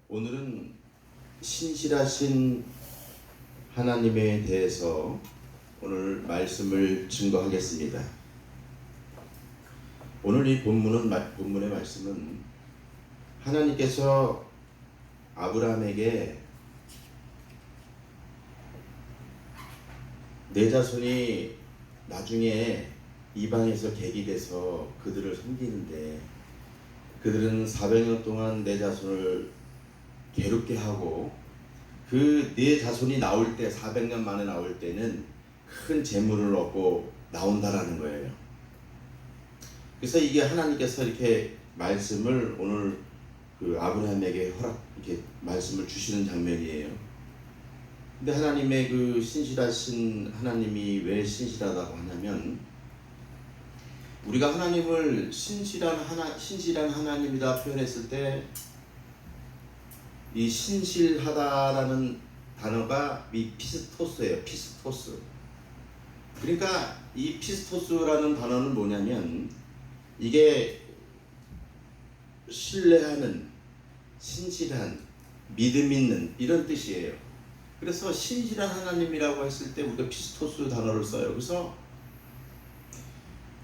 오늘은 신실하신 하나님에 대해서 오늘 말씀을 증거하겠습니다. 오늘 이 본문의 말씀은 하나님께서 아브라함에게 내 자손이 나중에 이방에서 객이 돼서 그들을 섬기는데 그들은 400년 동안 내 자손을 괴롭게 하고 그 내 자손이 나올 때 400년 만에 나올 때는 큰 재물을 얻고 나온다라는 거예요. 그래서 이게 하나님께서 이렇게 말씀을 오늘 그 아브라함에게 이렇게 말씀을 주시는 장면이에요. 근데 하나님의 그 신실하신 하나님이 왜 신실하다고 하냐면 우리가 하나님을 신실한 하나님이다 표현했을 때 이 신실하다라는 단어가 이 피스토스예요. 피스토스. 그러니까 이 피스토스라는 단어는 뭐냐면 이게 신뢰하는, 신실한, 믿음 있는 이런 뜻이에요. 그래서 신실한 하나님이라고 했을 때 우리가 피스토스 단어를 써요. 그래서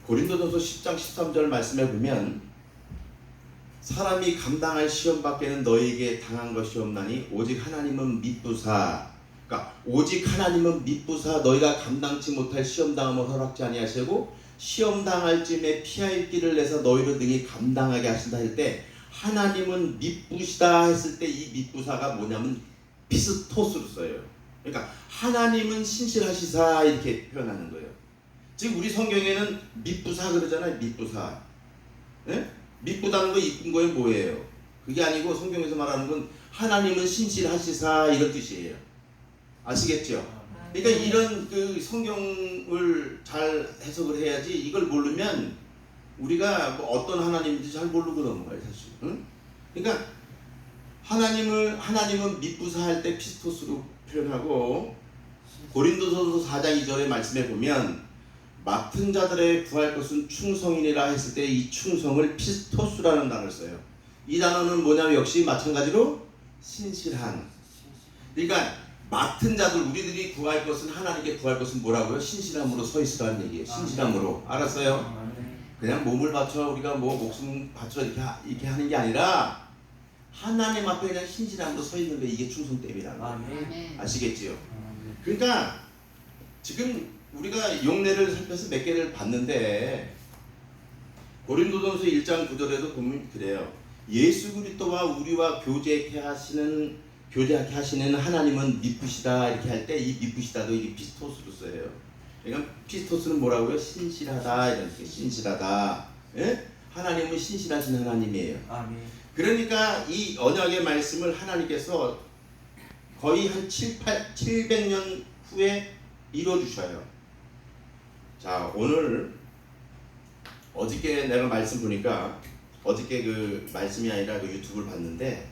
고린도전서 10장 13절 말씀에 보면 사람이 감당할 시험 밖에는 너희에게 당한 것이 없나니 오직 하나님은 미쁘사, 그러니까 오직 하나님은 미쁘사 너희가 감당치 못할 시험 당함을 허락지 아니하시고 시험 당할 쯤에 피할 길을 내서 너희를 능히 감당하게 하신다 할 때 하나님은 미쁘시다 했을 때 이 미쁘사가 뭐냐면 피스토스로 써요. 그러니까 하나님은 신실하시사 이렇게 표현하는 거예요. 지금 우리 성경에는 미쁘사 그러잖아요. 미쁘사. 예? 미쁘다는 거 이쁜 거에 뭐예요? 그게 아니고 성경에서 말하는 건 하나님은 신실하시사 이런 뜻이에요. 아시겠죠? 그러니까 이런 그 성경을 잘 해석을 해야지 이걸 모르면 우리가 뭐 어떤 하나님인지 잘 모르고 넘어가요 사실. 응? 그러니까 하나님은 미쁘사 할 때 피스토스로 표현하고 고린도전서 4장 2절의 말씀에 보면 맡은 자들의 구할 것은 충성이니라 했을 때 이 충성을 피스토스라는 단어를 써요. 이 단어는 뭐냐면 역시 마찬가지로 신실한. 그러니까 맡은 자들 우리들이 구할 것은 하나님께 구할 것은 뭐라고요? 신실함으로 서 있으라는 얘기예요. 신실함으로. 알았어요? 그냥 몸을 바쳐 우리가 뭐 목숨 바쳐 이렇게 하는 게 아니라 하나님 앞에 그냥 신실함으로 서 있는 게 이게 충성됨이라는 거예요. 아시겠지요? 그러니까 지금 우리가 용례를 살펴서 몇 개를 봤는데 고린도전서 1장 9절에도 보면 그래요. 예수 그리스도와 우리와 교제하게 하시는 하나님은 미쁘시다 이렇게 할 때 이 미쁘시다도 이게 피스토스로 써요. 그러니까 피스토스는 뭐라고요? 신실하다 이런 뜻. 신실하다. 예? 하나님은 신실하신 하나님이에요. 아멘. 그러니까 이 언약의 말씀을 하나님께서 거의 한 700년 후에 이루어주셔요. 자, 오늘 어저께 내가 말씀 보니까 어저께 그 말씀이 아니라 그 유튜브를 봤는데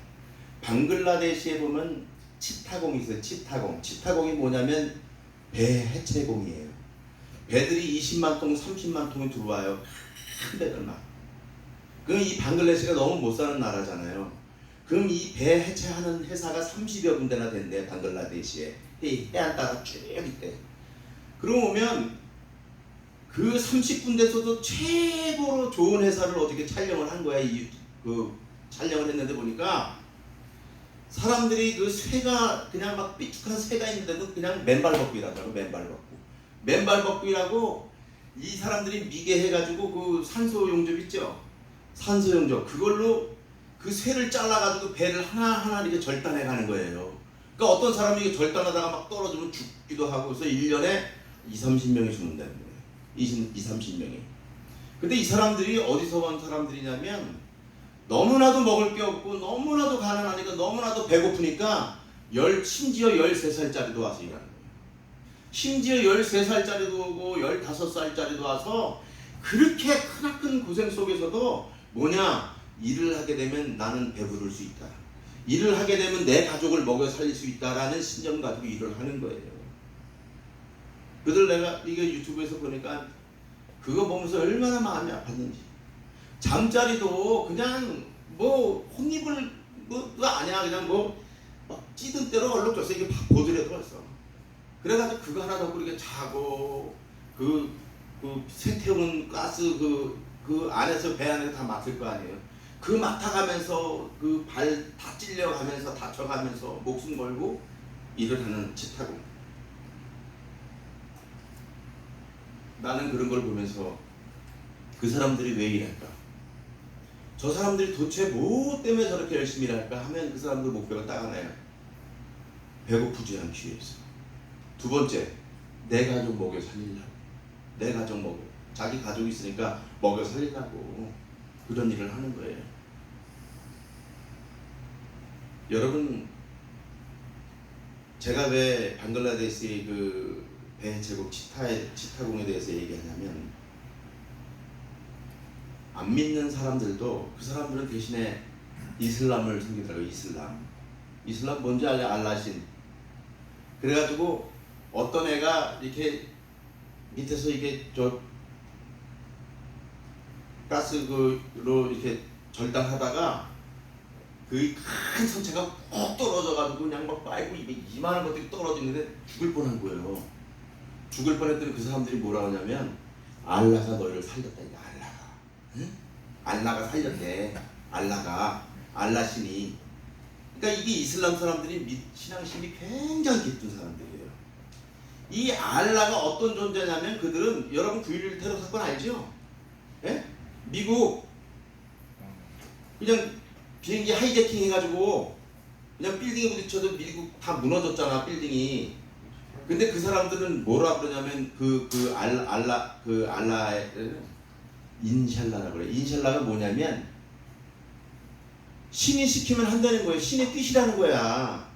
방글라데시에 보면 치타공이 있어요. 치타공이 뭐냐면 배 해체공이에요. 배들이 20만 통, 30만 통이 들어와요. 큰 배들 막. 그럼 이 방글라데시가 너무 못 사는 나라잖아요. 그럼 이 배 해체하는 회사가 30여 군데나 된대. 방글라데시에 해안 따라 쭉 있대. 그러고 오면 그 30군데서도 최고로 좋은 회사를 어떻게 촬영을 한 거야. 그 촬영을 했는데 보니까 사람들이 그 쇠가 그냥 막 삐죽한 쇠가 있는데도 그냥 맨발 걷기라고 맨발 걷기라고 이 사람들이 미개 해가지고 그 산소 용접 있죠. 산소 용접 그걸로 그 쇠를 잘라가지고 배를 하나하나 이렇게 절단해 가는 거예요. 그러니까 어떤 사람이 이게 절단하다가 막 떨어지면 죽기도 하고 그래서 1년에 20-30명이 죽는다는 거예요. 20-30명이. 근데 이 사람들이 어디서 온 사람들이냐면 너무나도 먹을 게 없고 너무나도 가난하니까 너무나도 배고프니까 심지어 13살짜리도 와서 일하는 거예요. 심지어 13살짜리도 오고 15살짜리도 와서 그렇게 크나큰 고생 속에서도 뭐냐 일을 하게 되면 나는 배부를 수 있다. 일을 하게 되면 내 가족을 먹여 살릴 수 있다라는 신념 가지고 일을 하는 거예요. 그들 내가 이게 유튜브에서 보니까 그거 보면서 얼마나 마음이 아팠는지. 잠자리도 그냥 뭐 혼입을 그거 아니야. 그냥 막 찌든 대로 얼룩 졌어. 이게 보드레 들어있어. 그래가지고 그거 하나 덮고 이렇게 자고 그 세태운 가스 그 안에서 배 안에서 다 맡을 거 아니에요. 그 맡아가면서 그 발 다 찔려가면서 다쳐가면서 목숨 걸고 일을 하는 치타공. 나는 그런 걸 보면서 그 사람들이 왜 일할까? 저 사람들이 도대체 뭐 때문에 저렇게 열심히 일할까 하면 그 사람들 목표가 딱 하나예요. 배고프지 않기 위해서. 두 번째, 내 가족 먹여 살리려고. 내 가족 먹여. 자기 가족이 있으니까 먹여 살리려고 그런 일을 하는 거예요. 여러분, 제가 왜 방글라데시의 그 배제국 치타공에 대해서 얘기하냐면, 안 믿는 사람들도 그 사람들은 대신에 이슬람을 섬기더라고요. 이슬람 뭔지 알라신. 그래가지고 어떤 애가 이렇게 밑에서 이게 가스로 이렇게 절단하다가 그 큰 선체가 꼭 떨어져가지고 그냥 막 빨고 이게 이만한 것들이 떨어지는데 죽을 뻔한 거예요. 죽을 뻔했더니 그 사람들이 뭐라 하냐면 알라가 너희를 살렸다. 알라가, 응? 알라가 살렸대. 알라신이. 그러니까 이게 이슬람 사람들이 신앙심이 굉장히 깊은 사람들이에요. 이 알라가 어떤 존재냐면 그들은, 여러분 9.11 테러 사건 알죠? 예? 미국 그냥 비행기 하이제킹 해가지고 그냥 빌딩에 부딪혀도 미국 다 무너졌잖아, 빌딩이. 근데 그 사람들은 뭐라 그러냐면 알라의 인샬라라고 그래. 인샬라가 뭐냐면 신이 시키면 한다는 거예요. 신의 뜻이라는 거야.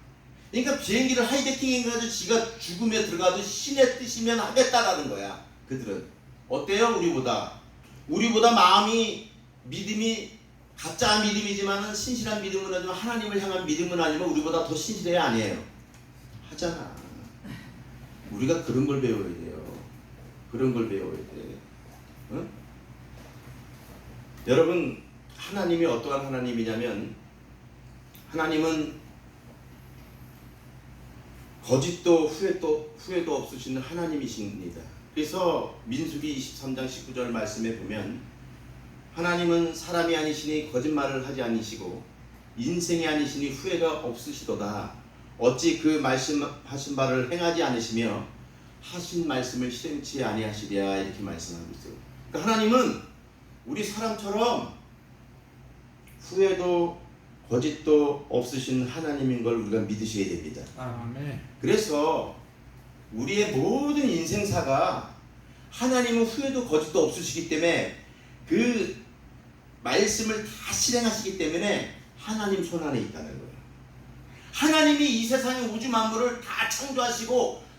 그러니까 비행기를 하이제킹 해가지고 지가 죽음에 들어가도 신의 뜻이면 하겠다라는 거야. 그들은 어때요? 우리보다 마음이, 믿음이 가짜 믿음이지만은 신실한 믿음은 하지만 하나님을 향한 믿음은 아니면 우리보다 더 신실해야 아니에요? 하잖아. 우리가 그런 걸 배워야 돼요. 그런 걸 배워야 돼. 응? 여러분, 하나님이 어떠한 하나님이냐면, 하나님은 거짓도 후회도 없으신 하나님이십니다. 그래서 민수기 23장 19절 말씀에 보면, 하나님은 사람이 아니시니 거짓말을 하지 아니시고 인생이 아니시니 후회가 없으시도다. 어찌 그 말씀하신 바를 행하지 않으시며 하신 말씀을 실행치 아니하시랴. 이렇게 말씀하고 있어요. 그러니까 하나님은 우리 사람처럼 후회도 거짓도 없으신 하나님인 걸 우리가 믿으셔야 됩니다. 아멘. 그래서 우리의 모든 인생사가 하나님은 후회도 거짓도 없으시기 때문에 그 말씀을 다 실행하시기 때문에 하나님 손 안에 있다는 거예요. 하나님이 이 세상의 우주 만물을 다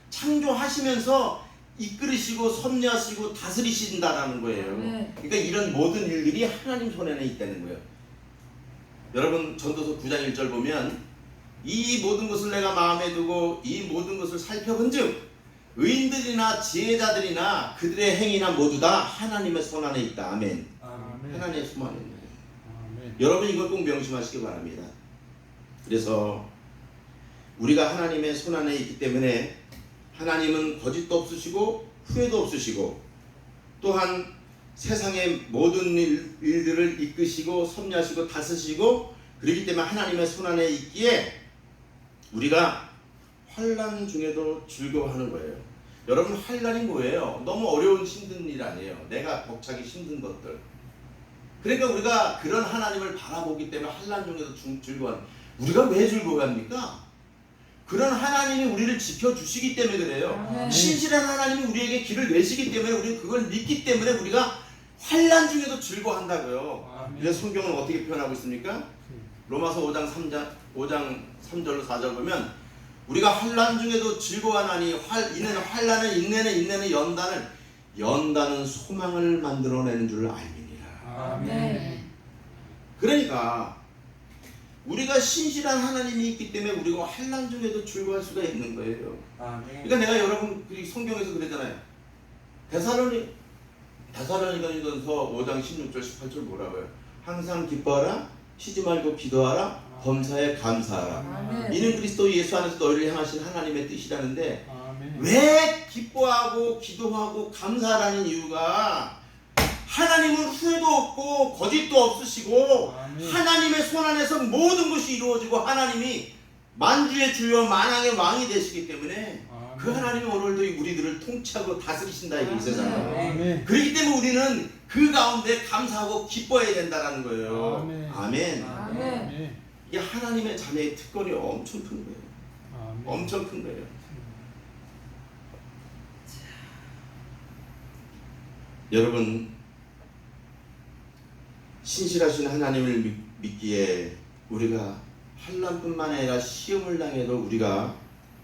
창조하시면서 이끌으시고 섭리하시고 다스리신다라는 거예요. 그러니까 이런 모든 일들이 하나님 손 안에 있다는 거예요. 여러분, 전도서 9장 1절 보면, 이 모든 것을 내가 마음에 두고 이 모든 것을 살펴본즉 의인들이나 지혜자들이나 그들의 행위나 모두 다 하나님의 손 안에 있다. 아멘. 하나님의 손 안에 있는 거예요. 여러분, 이걸 꼭 명심하시기 바랍니다. 그래서 우리가 하나님의 손 안에 있기 때문에 하나님은 거짓도 없으시고 후회도 없으시고 또한 세상의 모든 일들을 이끄시고 섭리하시고 다스시고, 그렇기 때문에 하나님의 손 안에 있기에 우리가 환난 중에도 즐거워하는 거예요. 여러분, 환난이 뭐예요? 너무 어려운 힘든 일 아니에요. 내가 벅차기 힘든 것들. 그러니까 우리가 그런 하나님을 바라보기 때문에 환난 중에도 즐거워하는. 우리가 왜 즐거워합니까? 그런 하나님이 우리를 지켜주시기 때문에 그래요. 신실한 하나님이 우리에게 길을 내시기 때문에 우리는 그걸 믿기 때문에 우리가 환난 중에도 즐거워한다고요. 그래서 성경은 어떻게 표현하고 있습니까? 로마서 5장 3절로 4절 보면, 우리가 환난 중에도 즐거워하나니 이는 환난은 인내는 연단은 소망을 만들어내는 줄 알미니라. 아멘. 그러니까 우리가 신실한 하나님이 있기 때문에 우리가 환난 중에도 즐거워할 수가 있는 거예요. 그러니까 내가 여러분 성경에서 그랬잖아요. 데살로니가전서 5장 16절 18절 뭐라고요? 항상 기뻐하라, 쉬지 말고 기도하라, 범사에 감사하라. 아멘. 이는 그리스도 예수 안에서 너희를 향하신 하나님의 뜻이라는데 아멘. 왜 기뻐하고 기도하고 감사하라는 이유가 하나님은 후회도 없고 거짓도 없으시고 아멘. 하나님의 손 안에서 모든 것이 이루어지고 하나님이 만주의 주여 만왕의 왕이 되시기 때문에 아멘. 그 하나님이 오늘도 우리들을 통치하고 다스리신다 이 세상을. 아멘. 그렇기 때문에 우리는 그 가운데 감사하고 기뻐해야 된다는 거예요. 아멘. 아멘. 아멘. 이게 하나님의 자녀의 특권이 엄청 큰 거예요. 아멘. 엄청 큰 거예요. 여러분, 신실하신 하나님을 믿기에 우리가 환난뿐만 아니라 시험을 당해도 우리가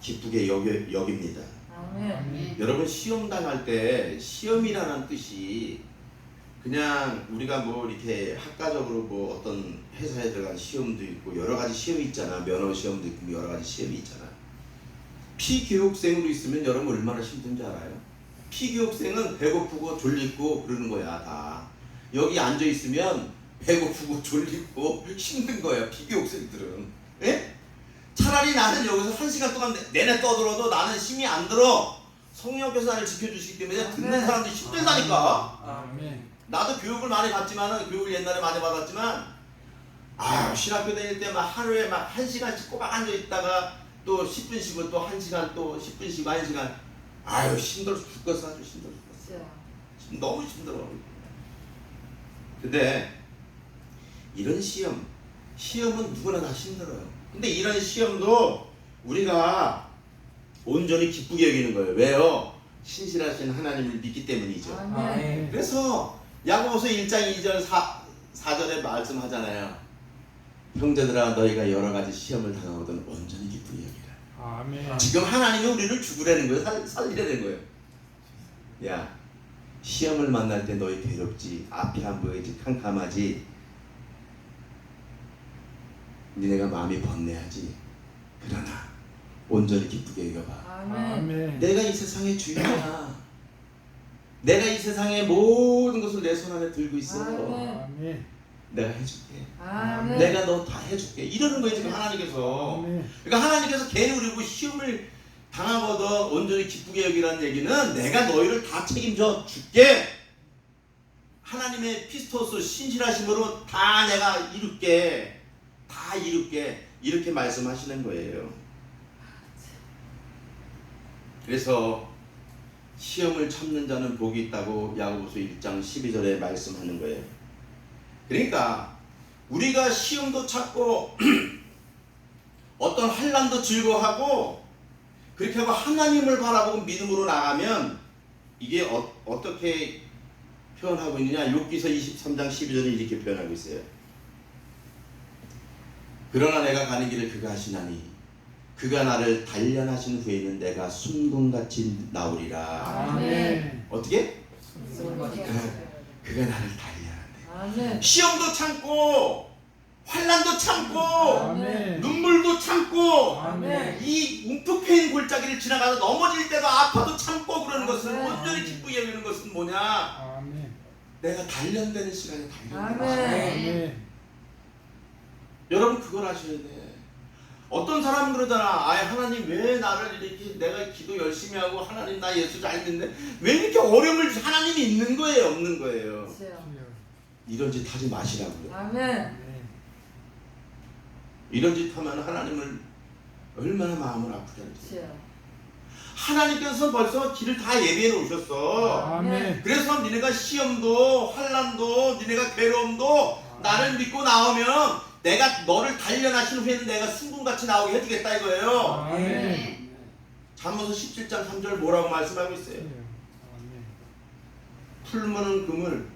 기쁘게 여깁니다. 아멘. 여러분, 시험 당할 때 시험이라는 뜻이 그냥 우리가 뭐 이렇게 학과적으로 뭐 어떤 회사에 들어간 시험도 있고 여러 가지 시험이 있잖아. 면허 시험도 있고 여러 가지 시험이 있잖아. 피교육생으로 있으면 여러분 얼마나 힘든지 알아요? 피교육생은 배고프고 졸리고 그러는 거야 다. 여기 앉아 있으면 배고프고 졸리고 힘든 거야 피교육생들은. 예? 차라리 나는 여기서 1시간 동안 내내 떠들어도 나는 힘이 안 들어. 성령께서 나를 지켜주시기 때문에 듣는 사람들이 힘들다니까. 아멘. 나도 교육을 많이 받지만은 교육을 옛날에 많이 받았지만 신학교 다닐 때 막 하루에 막 1시간씩 꼬박 앉아 있다가 또 10분 쉬고 또 1시간 또 10분 쉬고 1시간 힘들어서 죽겠어. 아주 힘들어 죽겠어. 너무 힘들어. 근데 이런 시험은 누구나 다 힘들어요. 근데 이런 시험도 우리가 온전히 기쁘게 여기는 거예요. 왜요? 신실하신 하나님을 믿기 때문이죠. 아멘. 그래서 야고보서 1장 2절 4절에 말씀하잖아요. 형제들아 너희가 여러 가지 시험을 당하거든 온전히 기쁘게 여기라. 아멘. 지금 하나님이 우리를 죽으라는 거예요. 살리라는 거예요. 야, 시험을 만날 때 너희 괴롭지, 앞이 안 보이지, 캄캄하지, 니네가 마음이 번뇌하지. 그러나 온전히 기쁘게 여겨봐. 아멘. 내가 이 세상의 주인이야. 내가 이 세상의 모든 것을 내 손 안에 들고 있어. 아멘. 내가 해줄게. 아멘. 내가 너 다 해줄게. 이러는 거예요 지금 하나님께서. 아멘. 그러니까 하나님께서 괜히 우리 보고 시험을 당하거든 온전히 기쁘게 여기라는 얘기는 내가 너희를 다 책임져 줄게. 하나님의 피스토스 신실하심으로 다 내가 이룰게. 다 이룰게. 이렇게 말씀하시는 거예요. 그래서 시험을 참는 자는 복이 있다고 야고보서 1장 12절에 말씀하는 거예요. 그러니까 우리가 시험도 참고 어떤 환난도 즐거워하고 그렇게 하고 하나님을 바라보고 믿음으로 나가면 이게 어떻게 표현하고 있느냐. 욥기서 23장 12절에 이렇게 표현하고 있어요. 그러나 내가 가는 길을 그가 하시나니 그가 나를 단련하신 후에는 내가 순금같이 나오리라. 아멘. 어떻게? 순금같이. 그가 나를 단련한대. 아멘. 시험도 참고 환난도 참고 아멘. 눈물도 참고 아멘. 이 움푹패인 골짜기를 지나가서 넘어질 때도 아파도 참고 그러는 것은 아멘. 온전히 기쁘게 여기는 것은 뭐냐? 아멘. 내가 단련되는 시간에 단련되는 아멘. 시간. 아멘. 여러분 그걸 아셔야 돼. 어떤 사람은 그러잖아. 하나님 왜 나를 이렇게 내가 기도 열심히 하고 하나님 나 예수 잘 믿는데 왜 이렇게 어려움을 하나님이 있는 거예요 없는 거예요. 이런 짓 하지 마시라고요. 아멘. 이런 짓 하면 하나님을 얼마나 마음을 아프게 할지. 하나님께서 벌써 길을 다 예비해 놓으셨어. 아멘. 그래서 니네가 시험도 환난도 니네가 괴로움도 나를 믿고 나오면 내가 너를 단련하신 후에는 내가 순금같이 나오게 해주겠다 이거예요. 아멘. 잠언서 17장 3절 뭐라고 말씀하고 있어요? 풀무는 금을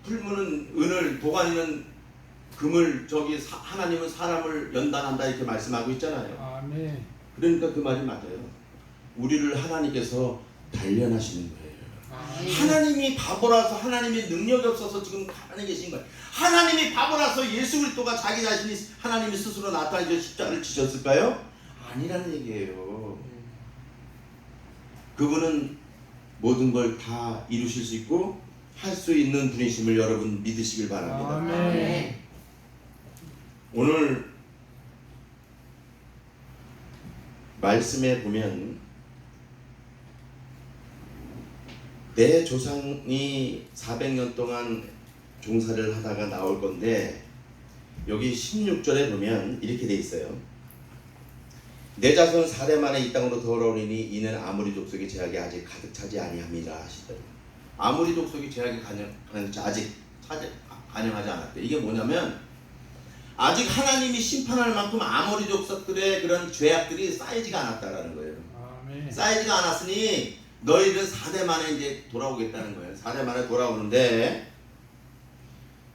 풀무는 은을 도가니는 금을 하나님은 사람을 연단한다 이렇게 말씀하고 있잖아요. 아멘. 그러니까 그 말이 맞아요. 우리를 하나님께서 단련하시는 거예요. 아멘. 하나님이 바보라서 하나님의 능력이 없어서 지금 가만히 계신 거예요. 하나님이 바보라서 예수 그리스도가 자기 자신이 하나님이 스스로 나타내서 십자가를 지셨을까요? 아니라는 얘기예요. 그분은 모든 걸 다 이루실 수 있고 할 수 있는 분이심을 여러분 믿으시길 바랍니다. 아멘. 오늘 말씀에 보면 내 조상이 400년 동안 종사를 하다가 나올 건데 여기 16절에 보면 이렇게 돼 있어요. 내 자손 4대 만에 이 땅으로 돌아오리니 이는 아모리 족속의 제약이 아직 가득 차지 아니함이라 하시더라고요. 아모리 족속의 제약이 아직 간영하지 않았대. 이게 뭐냐면 아직 하나님이 심판할 만큼 아모리 족속들의 그런 죄악들이 쌓이지가 않았다라는 거예요. 아멘. 쌓이지가 않았으니 너희들은 4대 만에 이제 돌아오겠다는 거예요. 4대 만에 돌아오는데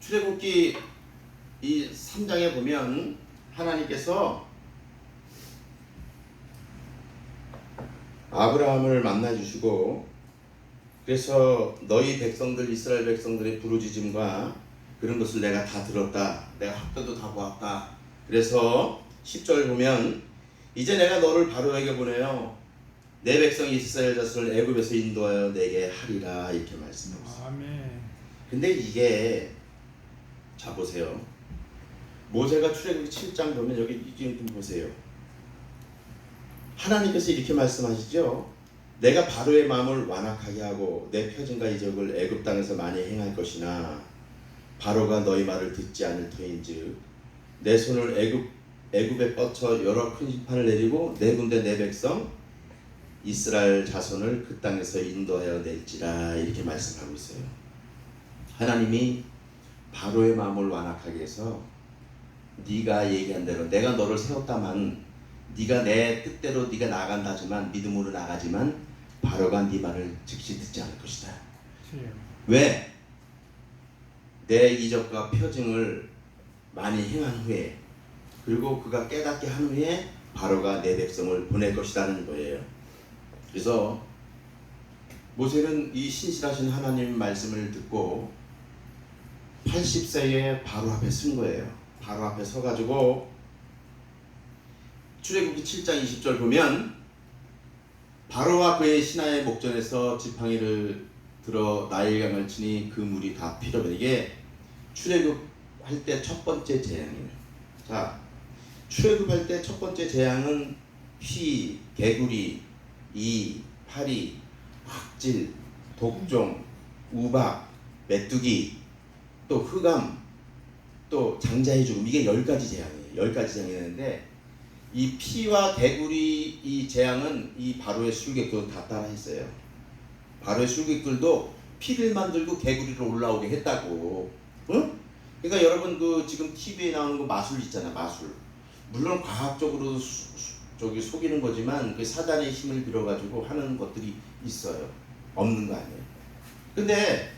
출애굽기 이 3장에 보면 하나님께서 아브라함을 만나 주시고 그래서 너희 백성들 이스라엘 백성들의 부르짖음과 그런 것을 내가 다 들었다. 내가 학교도 다 보았다. 그래서 10절 보면 이제 내가 너를 바로에게 보내요. 내 백성 이스라엘 자손을 애굽에서 인도하여 내게 하리라 이렇게 말씀하고 있어요. 아멘. 근데 이게 자 보세요. 모세가 출애굽기 7장 보면 여기 좀 보세요. 하나님께서 이렇게 말씀하시죠. 내가 바로의 마음을 완악하게 하고 내 표징과 이적을 애굽 땅에서 많이 행할 것이나 바로가 너희 말을 듣지 않을 터인즉 내 손을 애굽에 뻗쳐 여러 큰 심판을 내리고 네 군데 내 백성 이스라엘 자손을 그 땅에서 인도하여 낼지라 이렇게 말씀하고 있어요. 하나님이 바로의 마음을 완악하게 해서 네가 얘기한 대로 내가 너를 세웠다만 네가 내 뜻대로 네가 나간다 하지만 믿음으로 나가지만 바로가 네 말을 즉시 듣지 않을 것이다. 왜? 내 이적과 표징을 많이 행한 후에 그리고 그가 깨닫게 한 후에 바로가 내 백성을 보낼 것이라는 거예요. 그래서 모세는 이 신실하신 하나님 말씀을 듣고 80세에 바로 앞에 쓴 거예요. 바로 앞에 서가지고 출애굽기 7장 20절 보면 바로와 그의 신하의 목전에서 지팡이를 들어 나일강을 치니 그 물이 다 피로 이게 출애굽할 때 첫 번째 재앙이에요. 자, 출애굽할 때 첫 번째 재앙은 피, 개구리, 이, 파리, 악질, 독종, 우박, 메뚜기, 또 흑암, 또 장자의 죽음 이게 10가지 재앙이에요. 10가지 재앙이 되는데 이 피와 개구리 이 재앙은 이 바로의 술객들은 다 따라했어요. 바로의 술객들도 피를 만들고 개구리를 올라오게 했다고. 응? 그러니까 여러분 그 지금 TV에 나오는 거 마술 있잖아. 마술. 물론 과학적으로 저기 속이는 거지만 그 사단의 힘을 빌어가지고 하는 것들이 있어요. 없는 거 아니에요. 근데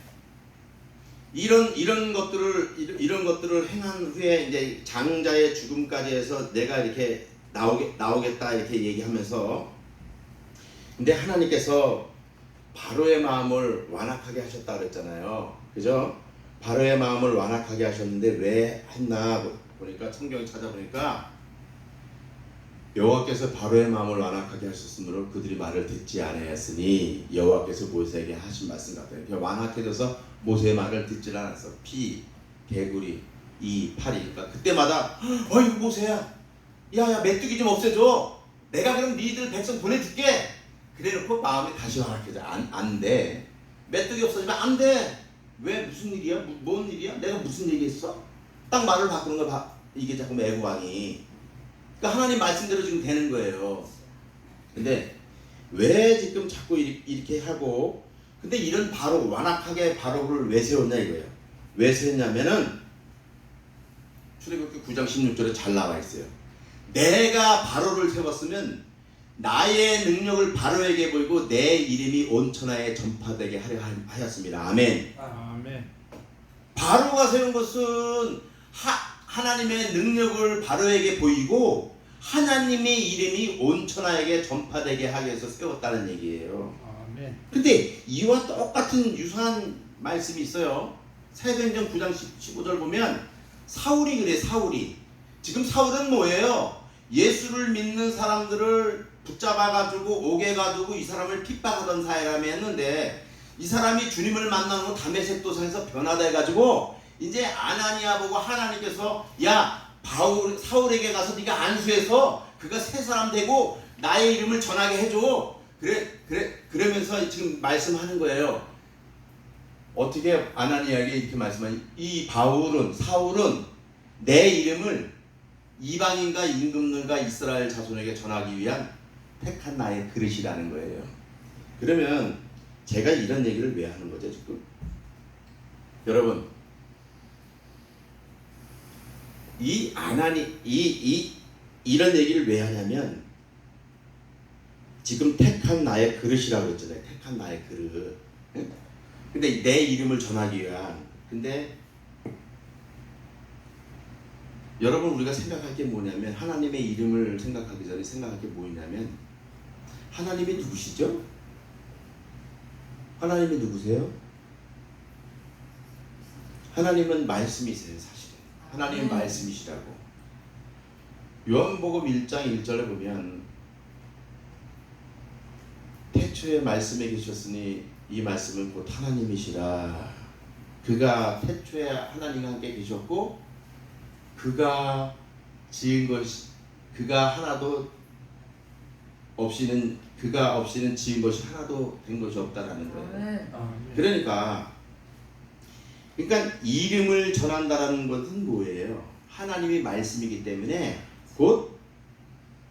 이런 것들을 행한 후에 이제 장자의 죽음까지 해서 내가 이렇게 나오겠다 이렇게 얘기하면서 근데 하나님께서 바로의 마음을 완악하게 하셨다 그랬잖아요. 그죠? 바로의 마음을 완악하게 하셨는데 왜 했나 보니까 성경을 찾아보니까 여호와께서 바로의 마음을 완악하게 하셨으므로 그들이 말을 듣지 아니하였으니 여호와께서 모세에게 하신 말씀 같아요. 그러니까 완악해져서 모세의 말을 듣질 않았어. 피, 개구리, 이, 파리. 그러니까 그때마다 어이 모세야, 야야 메뚜기 좀 없애줘. 내가 그럼 니들 백성 보내줄게. 그래놓고 마음이 다시 완악해져. 안 돼. 메뚜기 없어지면 안 돼. 왜 무슨 일이야? 뭔 일이야? 내가 무슨 얘기했어? 딱 말을 바꾸는 거 봐. 이게 자꾸 애국왕이. 그러니까 하나님 말씀대로 지금 되는 거예요. 근데 왜 지금 자꾸 이렇게 하고 근데 이런 바로 완악하게 바로를 왜 세웠냐 이거예요. 왜 세웠냐면은 출애굽기 9장 16절에 잘 나와 있어요. 내가 바로를 세웠으면 나의 능력을 바로에게 보이고 내 이름이 온 천하에 전파되게 하려 하였습니다. 아멘. 아멘. 바로가 세운 것은 하나님의 능력을 바로에게 보이고 하나님의 이름이 온 천하에게 전파되게 하기 위해서 세웠다는 얘기예요. 아멘. 근데 이와 똑같은 유사한 말씀이 있어요. 사도행전 9장 15절 보면 사울이 그래. 사울이 지금 사울은 뭐예요? 예수를 믿는 사람들을 붙잡아가지고 오게 가지고 이 사람을 핍박하던 사람이 했는데 이 사람이 주님을 만나고 다메섹 도상에서 변화돼 해가지고 이제 아나니아 보고 하나님께서 야 사울에게 가서 네가 안수해서 그가 새 사람 되고 나의 이름을 전하게 해줘. 그러면서 지금 말씀하는 거예요. 어떻게 아나니아에게 이렇게 말씀하니 이 사울은 내 이름을 이방인과 임금들과 이스라엘 자손에게 전하기 위한 택한 나의 그릇이라는 거예요. 그러면 제가 이런 얘기를 왜 하는 거죠 지금? 여러분, 이런 얘기를 왜 하냐면 지금 택한 나의 그릇이라고 했잖아요. 택한 나의 그릇. 근데 내 이름을 전하기 위한. 근데 여러분, 우리가 생각할 게 뭐냐면 하나님의 이름을 생각하기 전에 생각할 게 뭐냐면 하나님이 누구시죠? 하나님이 누구세요? 하나님은 말씀이세요. 사실은 하나님은 말씀이시라고. 요한복음 1장 1절에 보면 태초에 말씀에 계셨으니 이 말씀은 곧 하나님이시라. 그가 태초에 하나님과 함께 계셨고 그가 지은 것이 그가 없이는 지은 것이 하나도 된 것이 없다라는 거예요. 그러니까 이름을 전한다라는 것은 뭐예요? 하나님이 말씀이기 때문에 곧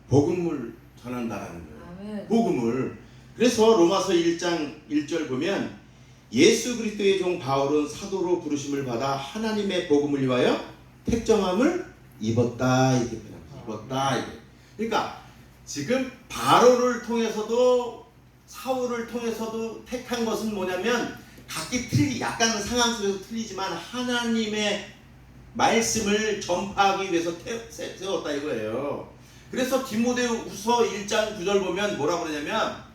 복음을 전한다라는 거예요. 복음을. 그래서 로마서 1장 1절 보면 예수 그리스도의 종 바울은 사도로 부르심을 받아 하나님의 복음을 위하여 택정함을 입었다 이렇게 표현합니다. 입었다 이게. 그러니까 지금 바로를 통해서도 사울을 통해서도 택한 것은 뭐냐면 각기 약간 상황 속에서 틀리지만 하나님의 말씀을 전파하기 위해서 세웠다 이거예요. 그래서 디모데후서 1장 9절 보면 뭐라고 그러냐면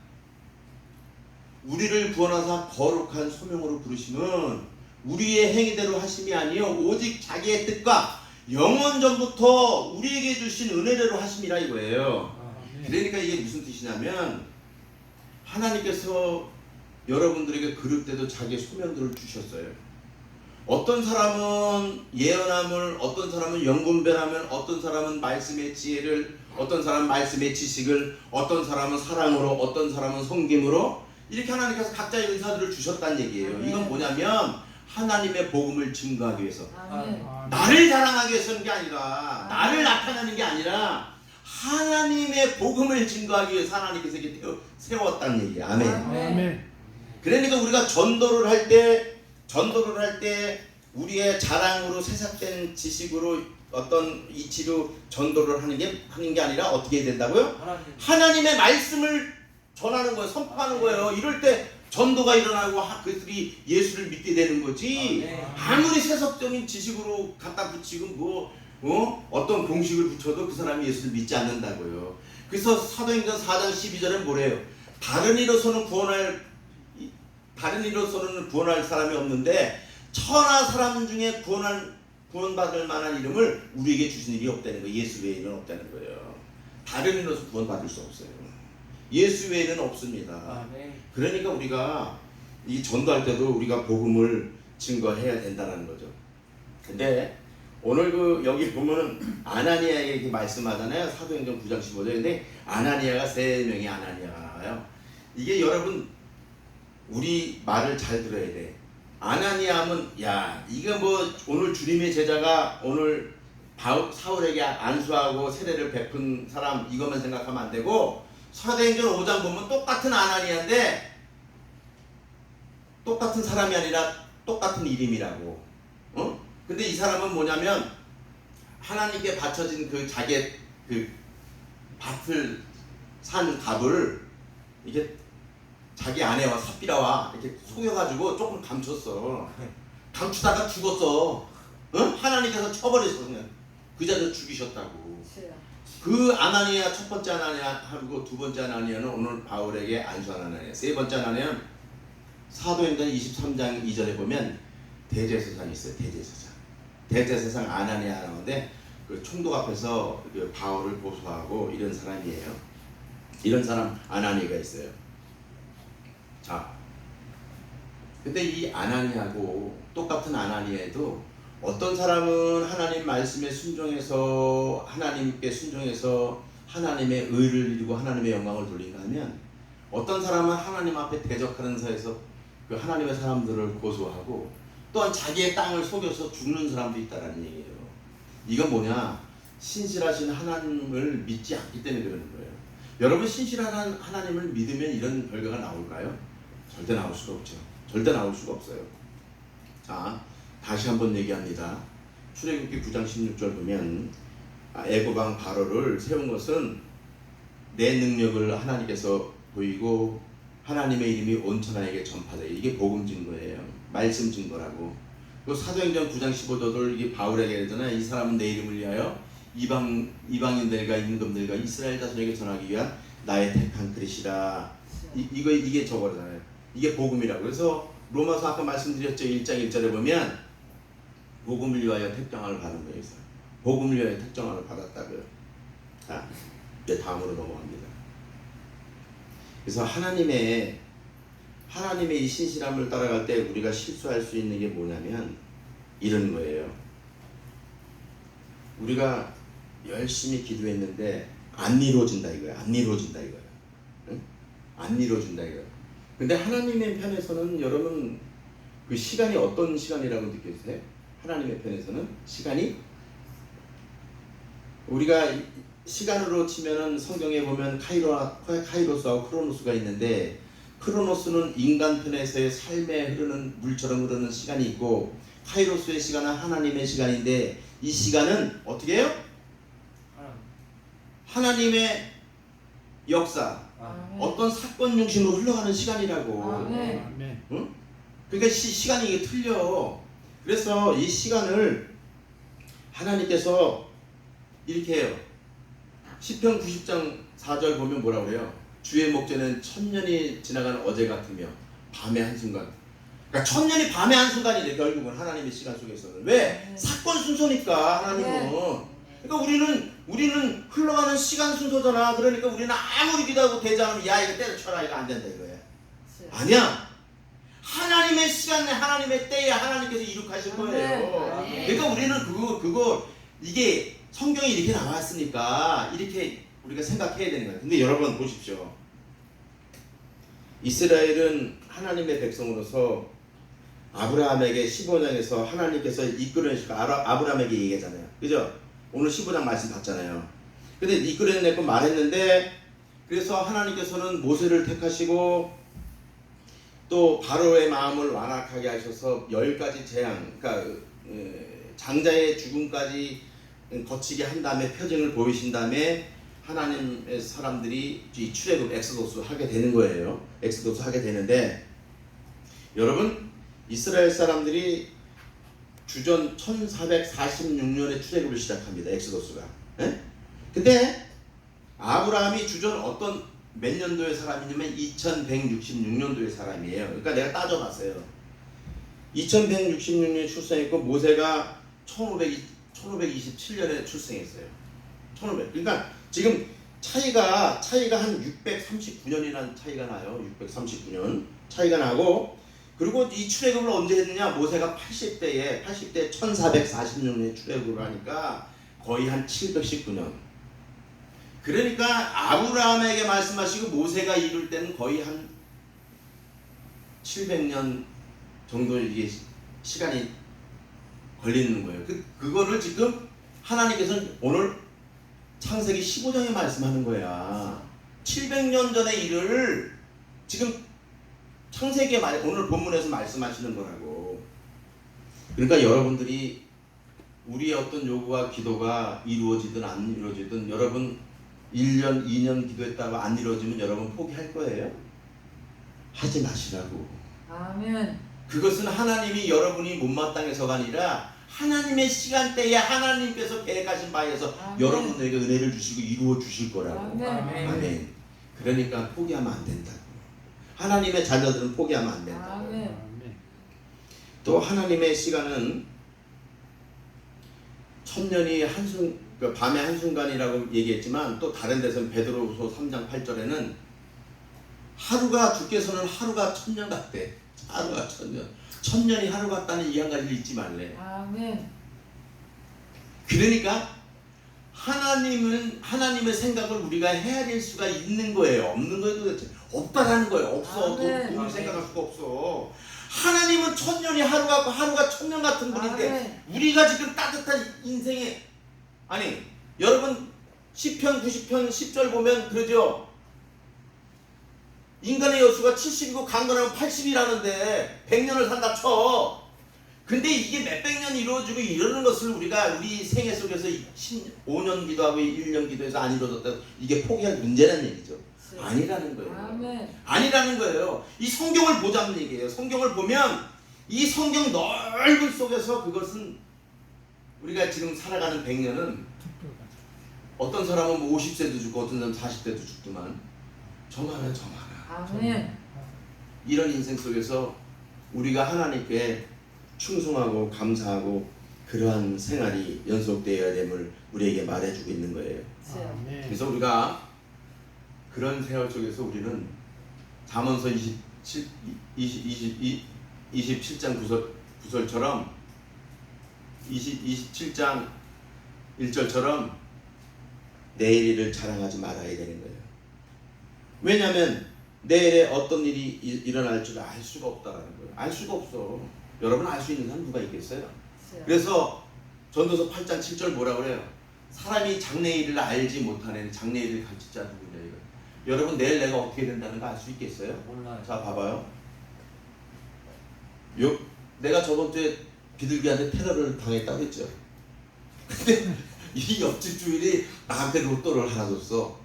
우리를 구원하사 거룩한 소명으로 부르심은 우리의 행위대로 하심이 아니요 오직 자기의 뜻과 영원 전부터 우리에게 주신 은혜대로 하심이라 이거예요. 그러니까 이게 무슨 뜻이냐면 하나님께서 여러분들에게 그럴 때도 자기의 소명들을 주셨어요. 어떤 사람은 예언함을, 어떤 사람은 영분별함을, 어떤 사람은 말씀의 지혜를, 어떤 사람은 말씀의 지식을, 어떤 사람은 사랑으로, 어떤 사람은 섬김으로 이렇게 하나님께서 각자의 은사들을 주셨다는 얘기예요. 이건 뭐냐면 하나님의 복음을 증거하기 위해서, 나를 자랑하기 위해서는 게 아니라, 나를 나타내는 게 아니라 하나님의 복음을 증거하기 위해서 하나님께서 이렇게 세웠다는 얘기예요. 아멘. 그러니까 우리가 전도를 할 때 우리의 자랑으로 세삭된 지식으로 어떤 이치로 전도를 하는 게 아니라 어떻게 해야 된다고요? 하나님의 말씀을 전하는 거예요. 선포하는 거예요. 이럴 때 전도가 일어나고 그들이 예수를 믿게 되는 거지. 아무리 세속적인 지식으로 갖다 붙이고 어떤 공식을 붙여도 그 사람이 예수를 믿지 않는다고요. 그래서 사도행전 4장 12절에 뭐래요? 다른 이로서는 구원할 사람이 없는데 천하 사람 중에 구원받을 만한 이름을 우리에게 주신 일이 없다는 거예요. 예수 외에는 없다는 거예요. 다른 이로서 구원받을 수 없어요. 예수 외에는 없습니다. 그러니까 우리가 이 전도할 때도 우리가 복음을 증거해야 된다는 거죠. 근데 오늘 여기 보면은 아나니아에게 이렇게 말씀하잖아요. 사도행전 9장 15절. 근데 아나니아가 3명의 아나니아가 나와요. 이게 여러분 우리 말을 잘 들어야 돼. 아나니아 하면 이거 오늘 주님의 제자가 오늘 사울에게 안수하고 세례를 베푼 사람 이것만 생각하면 안 되고 사도행전 5장 보면 똑같은 아나니아인데 똑같은 사람이 아니라 똑같은 이름이라고. 근데 이 사람은 뭐냐면 하나님께 바쳐진 자기의 밭을 산 갑을 이게 자기 아내와 삽비라와 이렇게 속여가지고 조금 감췄어. 감추다가 죽었어. 하나님께서 쳐버리셨어. 그냥 그 자리에 죽이셨다고. 그 아나니아 첫 번째 아나니아하고 두 번째 아나니아는 오늘 바울에게 안수한 아나니아. 세 번째 아나니아는 사도행전 23장 2절에 보면 대제사장이 있어요. 대제사장 아나니아 나오는데 그 총독 앞에서 그 바울을 고소하고 이런 사람이에요. 이런 사람 아나니아가 있어요. 자, 근데 이 아나니하고 똑같은 아나니에도 어떤 사람은 하나님 말씀에 순종해서 하나님께 순종해서 하나님의 의를 이루고 하나님의 영광을 돌린가 하면 어떤 사람은 하나님 앞에 대적하는 사에서 그 하나님의 사람들을 고소하고 또한 자기의 땅을 속여서 죽는 사람도 있다는 얘기예요. 이건 뭐냐? 신실하신 하나님을 믿지 않기 때문에 그러는 거예요. 여러분 신실한 하나님을 믿으면 이런 결과가 나올까요? 절대 나올 수가 없죠. 절대 나올 수가 없어요. 자, 다시 한번 얘기합니다. 출애굽기 9장 16절 보면 애고방 바로를 세운 것은 내 능력을 하나님께서 보이고 하나님의 이름이 온 천하에게 전파돼. 이게 복음 증거예요. 말씀 증거라고. 그 사도행전 9장 15절을 이게 바울에게 그러잖아요. 이 사람은 내 이름을 위하여 이방인들과 임금들과 이스라엘 자손에게 전하기 위한 나의 택한 그릇이라. 이게 저거잖아요. 이게 복음이라고. 그래서 로마서 아까 말씀드렸죠. 1장 1절에 보면 복음을 위하여 택정함을 받은 거예요. 복음을 위하여 택정함을 받았다고요. 자, 이제 다음으로 넘어갑니다. 그래서 하나님의 이 신실함을 따라갈 때 우리가 실수할 수 있는 게 뭐냐면 이런 거예요. 우리가 열심히 기도했는데 안 이루어진다 이거야. 안 이루어진다 이거야. 응? 안 이루어진다 이거야. 근데 하나님의 편에서는 여러분 그 시간이 어떤 시간이라고 느껴지세요? 하나님의 편에서는 시간이 우리가 시간으로 치면은 성경에 보면 카이로스하고 크로노스가 있는데 크로노스는 인간 편에서의 삶에 흐르는 물처럼 흐르는 시간이 있고 카이로스의 시간은 하나님의 시간인데 이 시간은 어떻게 해요? 하나님의 역사 어떤 사건 중심으로 흘러가는 시간이라고. 응? 그러니까 시간이 이게 틀려. 그래서 이 시간을 하나님께서 이렇게 해요. 시편 90장 4절 보면 뭐라고 해요? 주의 목전은 천년이 지나간 어제 같으며 밤의 한순간. 그러니까 천년이 밤의 한순간이래. 결국은 하나님의 시간 속에서는. 왜? 사건 순서니까 하나님은. 그러니까 우리는 흘러가는 시간 순서잖아. 그러니까 우리는 아무리 기도하고 대자하면 야 이거 때려쳐라 이거 안 된다 이거야. 아니야. 하나님의 시간에 하나님의 때에 하나님께서 이룩하실 거예요. 그러니까 우리는 그거 이게 성경에 이렇게 나왔으니까 이렇게 우리가 생각해야 되는 거예요. 근데 여러분 보십시오. 이스라엘은 하나님의 백성으로서 아브라함에게 15장에서 하나님께서 이끌어내시고 아브라함에게 얘기하잖아요. 그죠? 오늘 15장 말씀 봤잖아요. 근데 이끌어내고 말했는데 그래서 하나님께서는 모세를 택하시고 또 바로의 마음을 완악하게 하셔서 10가지 재앙, 그러니까 장자의 죽음까지 거치게 한 다음에 표징을 보이신 다음에 하나님의 사람들이 이 출애굽 엑소도스 하게 되는 거예요. 엑소도스 하게 되는데 여러분 이스라엘 사람들이 주전 1446년에 출애굽을 시작합니다. 엑소도스가. 근데 아브라함이 주전 어떤 몇 년도의 사람이냐면 2166년도의 사람이에요. 그러니까 내가 따져봤어요. 2166년에 출생했고 모세가 1527년에 출생했어요. 1500. 그러니까 지금 차이가 한 639년이라는 차이가 나요. 639년 차이가 나고 그리고 이 출애굽을 언제 했느냐? 모세가 80대에 1446년에 출애굽을 하니까 거의 한 719년. 그러니까 아브라함에게 말씀하시고 모세가 이룰 때는 거의 한 700년 정도 이게 시간이 걸리는 거예요. 그거를 지금 하나님께서는 오늘 창세기 15장에 말씀하는 거야. 700년 전의 일을 지금 창세기에 오늘 본문에서 말씀하시는 거라고. 그러니까 여러분들이 우리의 어떤 요구와 기도가 이루어지든 안 이루어지든 여러분 1년, 2년 기도했다고 안 이루어지면 여러분 포기할 거예요? 하지 마시라고. 아멘. 그것은 하나님이 여러분이 못마땅해서가 아니라 하나님의 시간대에 하나님께서 계획하신 바에서 여러분에게 은혜를 주시고 이루어 주실 거라고. 아멘. 아멘. 그러니까 포기하면 안 된다고. 하나님의 자녀들은 포기하면 안 된다고. 아멘. 또 하나님의 시간은 천년이 밤의 한순간이라고 얘기했지만 또 다른 데서는 베드로후서 3장 8절에는 하루가 주께서는 하루가 천년 같대. 하루가 천년. 천년이 하루 같다는 이 한 가지를 잊지 말래. 아멘. 그러니까 하나님의 생각을 우리가 헤아릴 수가 있는 거예요. 없는 거예요 도대체. 없다라는 거예요. 없어. 아멘. 도무지 생각할 수가 없어. 하나님은 천년이 하루 같고 하루가 천년 같은 분인데 아멘. 우리가 지금 따뜻한 인생에 아니 여러분 시편 90편 10절 보면 그러죠. 인간의 여수가 70이고 강건하면 80이라는데 100년을 산다 쳐. 근데 이게 몇백 년 이루어지고 이러는 것을 우리가 우리 생애 속에서 5년 기도하고 1년 기도해서 안 이루어졌다. 이게 포기할 문제라는 얘기죠. 아니라는 거예요. 아멘. 아니라는 거예요. 이 성경을 보자는 얘기예요. 성경을 보면 이 성경 넓은 속에서 그것은 우리가 지금 살아가는 100년은 어떤 사람은 뭐 50세도 죽고 어떤 사람은 40세도 죽지만 저만은 아멘. 이런 인생 속에서 우리가 하나님께 충성하고 감사하고 그러한 생활이 연속되어야 됨을 우리에게 말해주고 있는 거예요. 아멘. 그래서 우리가 그런 세월 속에서 우리는 잠언서 27장 9절처럼 27장 1절처럼 내일 일을 자랑하지 말아야 되는 거예요. 왜냐하면 내일에 어떤 일이 일어날 줄 알 수가 없다라는 거예요. 알 수가 없어. 여러분 알 수 있는 사람 누가 있겠어요? 그래서 전도서 8장 7절 뭐라 그래요? 사람이 장래일을 알지 못하는 장래일을 가르칠 자 누구냐 이거. 여러분 내일 내가 어떻게 된다는 거 알 수 있겠어요? 몰라요. 자 봐봐요. 내가 저번 주에 비둘기한테 테러를 당했다고 했죠. 근데 이 옆집 주인이 나한테 로또를 하나 줬어.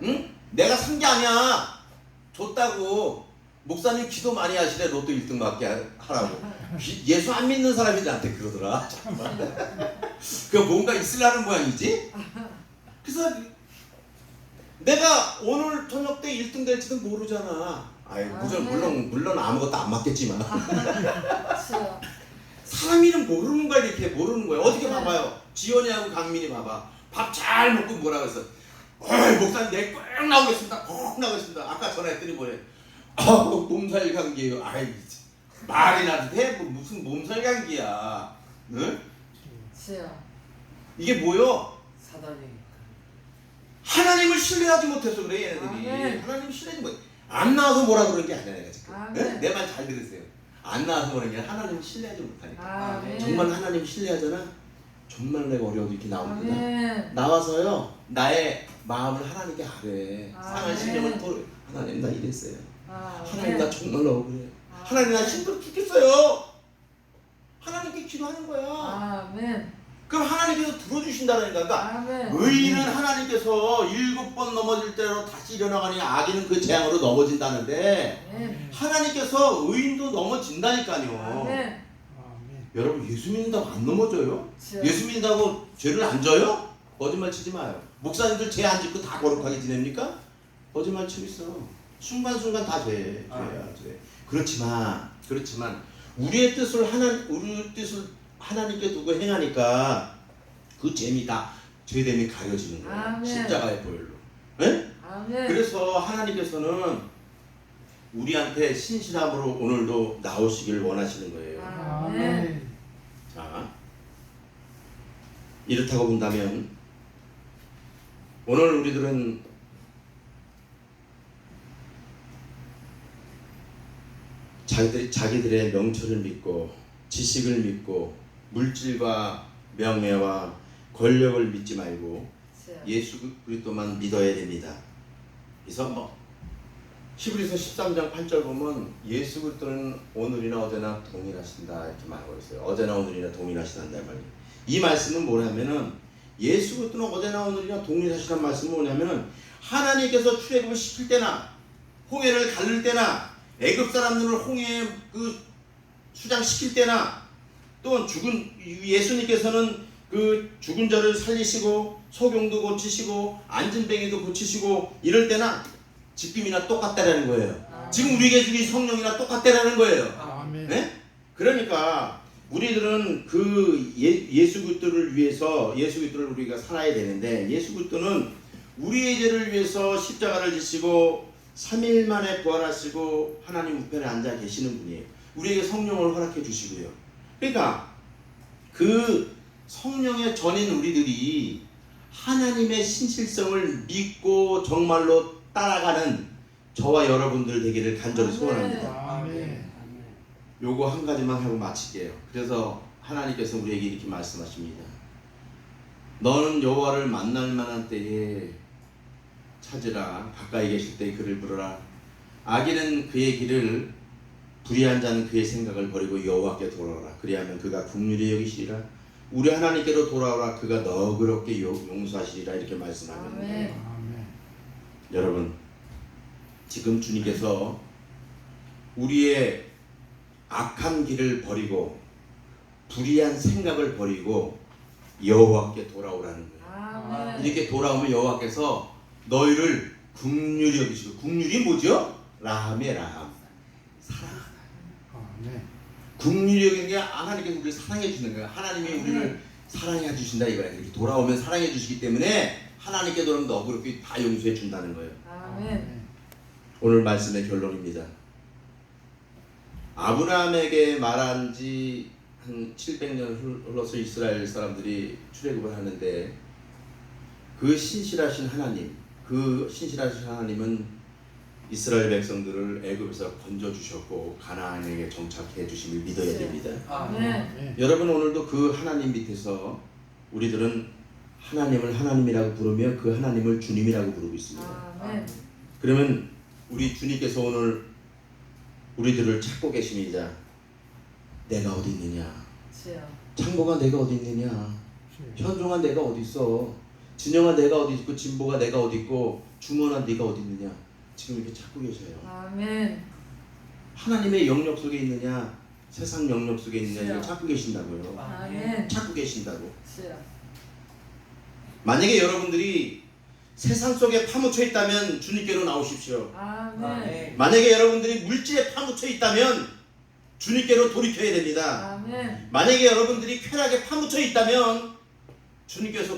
응? 내가 산 게 아니야. 줬다고. 목사님 기도 많이 하시래. 로또 1등 받게 하라고. 예수 안 믿는 사람이 나한테 그러더라. 잠깐만. 그 뭔가 있으려는 모양이지? 그래서 내가 오늘 저녁 때 1등 될지도 모르잖아. 아이, 물론 아무것도 안 맞겠지만. 사람 이름 모르는 거야. 이렇게 모르는 거야. 어떻게 봐봐요. 지연이하고 강민이 봐봐. 밥 잘 먹고 뭐라 그랬어. 어이 목사님 내일 꼭 나오겠습니다. 꼭 나오겠습니다. 아까 전화했더니 뭐래. 몸살 감기예요. 아이 말이라도 돼? 뭐 무슨 몸살 감기야. 응? 이게 뭐요? 사단이 하나님을 신뢰하지 못해서 그래 얘네들이. 아멘. 하나님을 신뢰하지 못해. 안 나와서 뭐라 그러는 게 아니야 내가 지금. 아멘. 내 말 잘 들으세요. 안 나와서 그러는 게 아니라 하나님을 신뢰하지 못하니까. 아멘. 정말 하나님 신뢰하잖아. 정말 내가 어려워도 이렇게 나옵니다. 아멘. 나와서요 나의 마음을 하나님께 아뢰. 상한 아멘. 심령을 토 하나님 나 이랬어요. 하나님 아멘. 나 정말 억울해. 하나님 나 힘들어 죽겠어요. 하나님께 기도하는 거야. 아멘. 그럼 하나님께서 들어주신다는 거니까. 아멘. 의인은 하나님께서 7번 넘어질 때로 다시 일어나가니 악인은 그 재앙으로 넘어진다는데 아멘. 하나님께서 의인도 넘어진다니까요. 아멘. 아멘. 여러분 예수 믿는다고 안 넘어져요? 그렇죠. 예수 믿는다고 죄를 안 져요? 거짓말 치지 마요. 목사님들 죄 안 짓고 다 거룩하게 지냅니까? 거짓말 치고 있어. 순간순간 다 죄야 죄. 그렇지만 우리의 뜻을 하나님께 두고 행하니까 그 죄미 다 죄됨이 가려지는 거예요. 아멘. 십자가의 보혈로. 네? 아멘. 그래서 하나님께서는 우리한테 신실함으로 오늘도 나오시길 원하시는 거예요. 아멘. 자, 이렇다고 본다면 오늘 우리들은 자기들의 명철을 믿고 지식을 믿고 물질과 명예와 권력을 믿지 말고 예수 그리스도만 믿어야 됩니다. 그래서 히브리서 13장 8절 보면 예수 그리스도는 오늘이나 어제나 동일하신다 이렇게 말하고 있어요. 어제나 오늘이나 동일하시단다 말이에요. 이 말씀은 뭐냐면은 예수 그리스도는 어제나 오늘이나 동일하시다는 말씀은 뭐냐면은 하나님께서 출애굽을 시킬 때나 홍해를 가를 때나 애굽 사람들을 홍해에 그 수장시킬 때나 또 예수님께서는 그 죽은 자를 살리시고 소경도 고치시고 안진뱅이도 고치시고 이럴 때나 지금이나 똑같다라는 거예요. 지금 우리에게 주신 성령이나 똑같다라는 거예요. 아멘. 네? 그러니까 우리들은 그 예수 그리스도를 위해서 예수 그리스도를 우리가 살아야 되는데 예수 그리스도는 우리의 죄를 위해서 십자가를 지시고 3일 만에 부활하시고 하나님 우편에 앉아 계시는 분이에요. 우리에게 성령을 허락해 주시고요. 그러니까 그 성령의 전인 우리들이 하나님의 신실성을 믿고 정말로 따라가는 저와 여러분들 되기를 간절히 소원합니다. 아멘. 요거 한 가지만 하고 마칠게요. 그래서 하나님께서 우리에게 이렇게 말씀하십니다. 너는 여호와를 만날 만한 때에 찾으라. 가까이 계실 때 그를 부르라. 악인은 그의 길을, 불의한 자는 그의 생각을 버리고 여호와께 돌아오라. 그리하면 그가 긍휼히 여기시리라. 우리 하나님께로 돌아오라. 그가 너그럽게 용서하시리라. 이렇게 말씀합니다. 아멘. 아멘. 여러분, 지금 주님께서 우리의 악한 길을 버리고 불의한 생각을 버리고 여호와께 돌아오라는 거예요. 아멘. 이렇게 돌아오면 여호와께서 너희를 긍휼히 여기시고, 긍휼이 뭐죠? 라함의 라함, 사랑. 아멘. 긍휼히 여기는 게 하나님께서 우리를 사랑해 주는 거예요. 하나님이 우리를 사랑해 주신다 이거예요. 이렇게 돌아오면 사랑해 주시기 때문에 하나님께 돌아오면 너그럽게 다 용서해 준다는 거예요. 아멘. 오늘 말씀의 결론입니다. 아브라함에게 말한 지 한 700년 흘러서 이스라엘 사람들이 출애굽을 하는데 그 신실하신 하나님은 이스라엘 백성들을 애굽에서 건져 주셨고 가나안에게 정착해 주심을 믿어야 됩니다. 아멘. 여러분, 오늘도 그 하나님 밑에서 우리들은 하나님을 하나님이라고 부르며 그 하나님을 주님이라고 부르고 있습니다. 아멘. 그러면 우리 주님께서 오늘 우리들을 찾고 계십니다. 내가 어디 있느냐? 주여. 창보가 내가 어디 있느냐? 현종아 내가 어디 있어? 진영아 내가 어디 있고, 진보가 내가 어디 있고, 중원아 네가 어디 있느냐? 지금 이렇게 찾고 계셔요. 아멘. 하나님의 영역 속에 있느냐, 세상 영역 속에 있느냐, 이걸 찾고 계신다고요. 아멘. 찾고 계신다고. 주여. 만약에 여러분들이 세상 속에 파묻혀 있다면 주님께로 나오십시오. 아멘. 만약에 여러분들이 물질에 파묻혀 있다면 주님께로 돌이켜야 됩니다. 아멘. 만약에 여러분들이 쾌락에 파묻혀 있다면 주님께서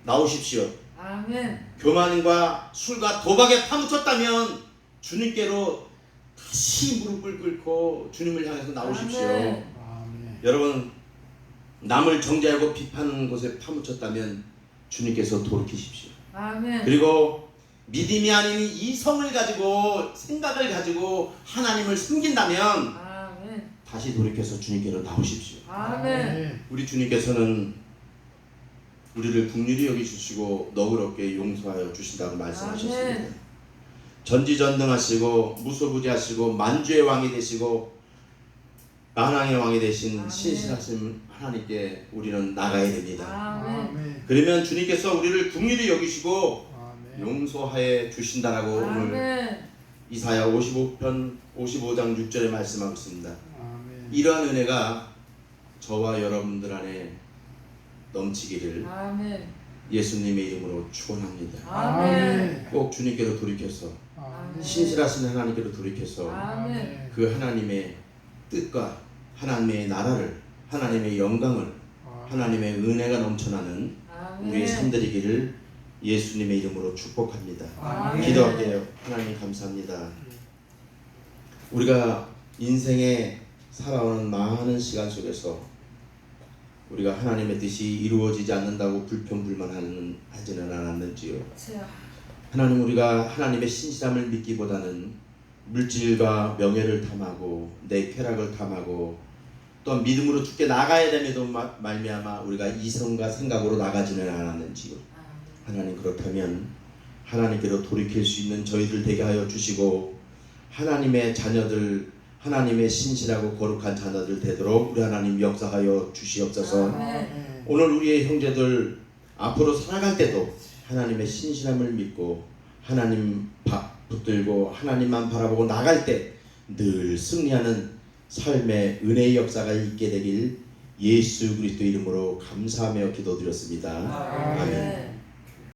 나오십시오. 아멘. 교만과 술과 도박에 파묻혔다면 주님께로 다시 무릎을 꿇고 주님을 향해서 나오십시오. 아멘. 아멘. 여러분, 남을 정죄하고 비판하는 곳에 파묻혔다면 주님께서 돌이키십시오. 아멘. 그리고 믿음이 아닌 이성을 가지고, 생각을 가지고 하나님을 숨긴다면 아멘. 다시 돌이켜서 주님께로 나오십시오. 아멘. 우리 주님께서는 우리를 긍휼히 여기주시고 너그럽게 용서하여 주신다고 말씀하셨습니다. 아멘. 전지전능하시고 무소부지하시고 만주의 왕이 되시고 만왕의 왕이 되신 아멘. 신실하신 하나님께 우리는 나가야 됩니다. 아멘. 아멘. 그러면 주님께서 우리를 긍휼히 여기시고 아멘. 용서하여 주신다라고 오늘 아멘. 이사야 55편 55장 6절에 말씀하고 있습니다. 아멘. 이러한 은혜가 저와 여러분들 안에 넘치기를 아멘. 예수님의 이름으로 축원합니다. 아멘. 꼭 주님께로 돌이켜서 아멘. 신실하신 하나님께로 돌이켜서 아멘. 그 하나님의 뜻과 하나님의 나라를, 하나님의 영광을, 하나님의 은혜가 넘쳐나는 우리의 아멘. 삶들이기를 예수님의 이름으로 축복합니다. 아멘. 기도할게요. 하나님 감사합니다. 우리가 인생에 살아오는 많은 시간 속에서 우리가 하나님의 뜻이 이루어지지 않는다고 불평불만하지는 않았는지요. 주여. 하나님, 우리가 하나님의 신실함을 믿기보다는 물질과 명예를 탐하고 내 쾌락을 탐하고 또 믿음으로 죽게 나가야 됨에도 말미암아 우리가 이성과 생각으로 나가지는 않았는지요. 하나님, 그렇다면 하나님께로 돌이킬 수 있는 저희들 되게 하여 주시고 하나님의 자녀들, 하나님의 신실하고 거룩한 자녀들 되도록 우리 하나님 역사하여 주시옵소서. 아멘. 오늘 우리의 형제들 앞으로 살아갈 때도 하나님의 신실함을 믿고 하나님 붙들고 하나님만 바라보고 나갈 때 늘 승리하는 삶의 은혜의 역사가 있게 되길 예수 그리스도 이름으로 감사하며 기도드렸습니다. 아멘.